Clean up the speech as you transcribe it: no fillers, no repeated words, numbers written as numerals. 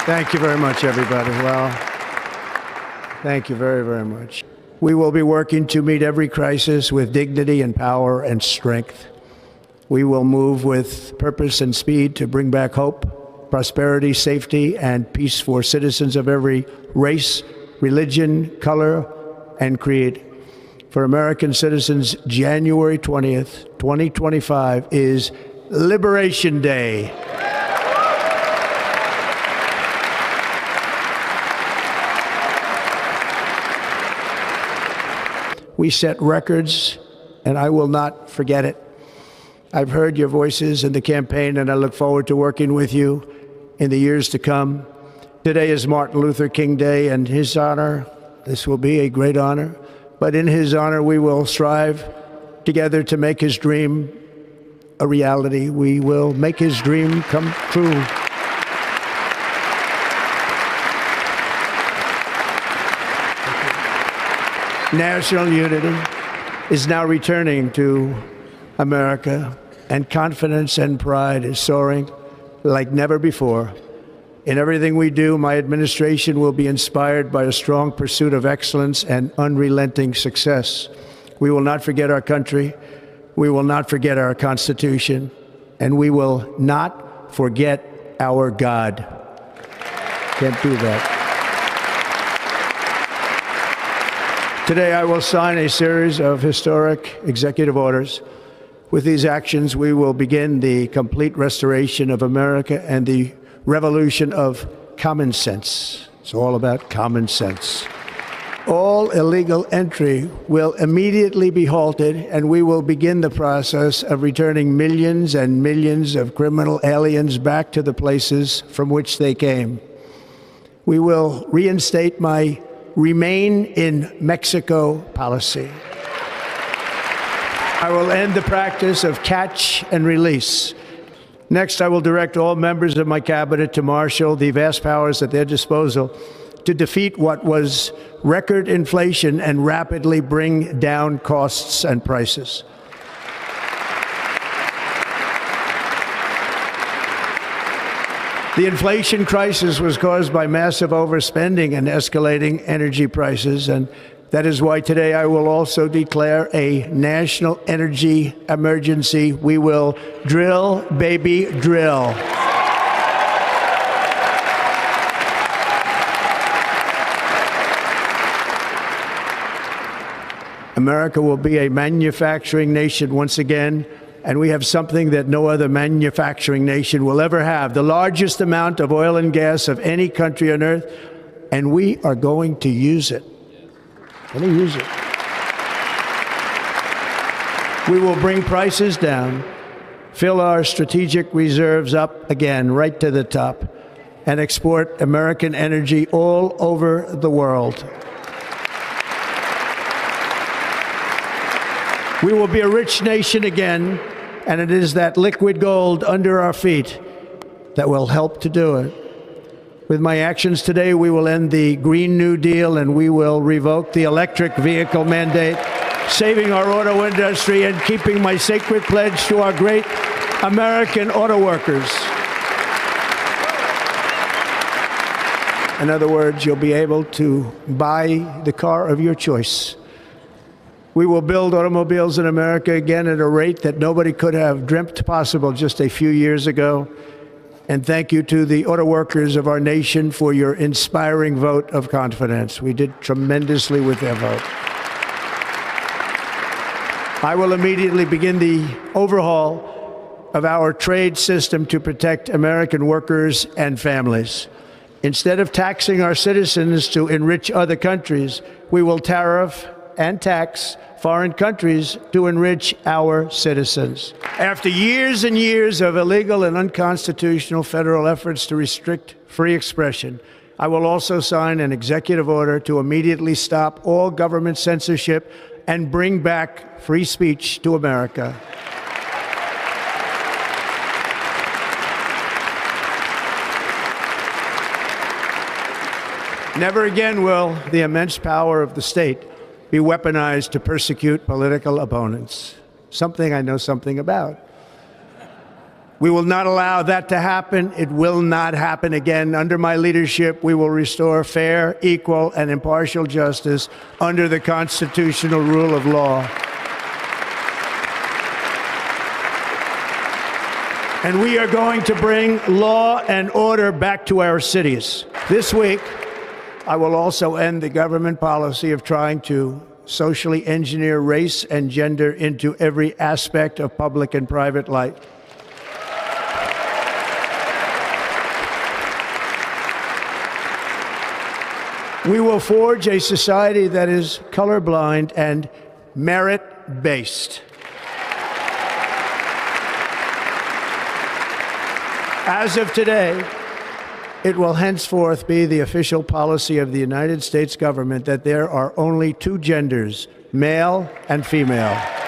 Thank you very much, everybody. Well, thank you very, very much. We will be working to meet every crisis with dignity and power and strength. We will move with purpose and speed to bring back hope, prosperity, safety, and peace for citizens of every race, religion, color, and creed. For American citizens, January 20th, 2025 is Liberation Day. We set records, and I will not forget it. I've heard your voices in the campaign, and I look forward to working with you in the years to come. Today is Martin Luther King Day, and his honor, this will be a great honor, but in his honor, we will strive together to make his dream a reality. We will make his dream come true. National unity is now returning to America, and confidence and pride is soaring like never before. In everything we do, my administration will be inspired by a strong pursuit of excellence and unrelenting success. We will not forget our country, we will not forget our Constitution, and we will not forget our God. Can't do that. Today, I will sign a series of historic executive orders. With these actions, we will begin the complete restoration of America and the revolution of common sense. It's all about common sense. All illegal entry will immediately be halted, and we will begin the process of returning millions and millions of criminal aliens back to the places from which they came. We will reinstate my Remain in Mexico policy. I will end the practice of catch and release. Next, I will direct all members of my cabinet to marshal the vast powers at their disposal to defeat what was record inflation and rapidly bring down costs and prices. The inflation crisis was caused by massive overspending and escalating energy prices, and that is why today I will also declare a national energy emergency. We will drill, baby, drill. America will be a manufacturing nation once again, and we have something that no other manufacturing nation will ever have, the largest amount of oil and gas of any country on earth, and we are going to use it. Going to use it. We will bring prices down, fill our strategic reserves up again, right to the top, and export American energy all over the world. We will be a rich nation again, and it is that liquid gold under our feet that will help to do it. With my actions today, we will end the Green New Deal, and we will revoke the electric vehicle mandate, saving our auto industry and keeping my sacred pledge to our great American auto workers. In other words, you'll be able to buy the car of your choice. We will build automobiles in America again at a rate that nobody could have dreamt possible just a few years ago. And thank you to the auto workers of our nation for your inspiring vote of confidence. We did tremendously with their vote. I will immediately begin the overhaul of our trade system to protect American workers and families. Instead of taxing our citizens to enrich other countries, we will tariff and tax foreign countries to enrich our citizens. After years and years of illegal and unconstitutional federal efforts to restrict free expression, I will also sign an executive order to immediately stop all government censorship and bring back free speech to America. Never again will the immense power of the state be weaponized to persecute political opponents, something I know something about. We will not allow that to happen. It will not happen again. Under my leadership, we will restore fair, equal, and impartial justice under the constitutional rule of law. And we are going to bring law and order back to our cities. This week, I will also end the government policy of trying to socially engineer race and gender into every aspect of public and private life. We will forge a society that is colorblind and merit-based. As of today, it will henceforth be the official policy of the United States government that there are only two genders, male and female.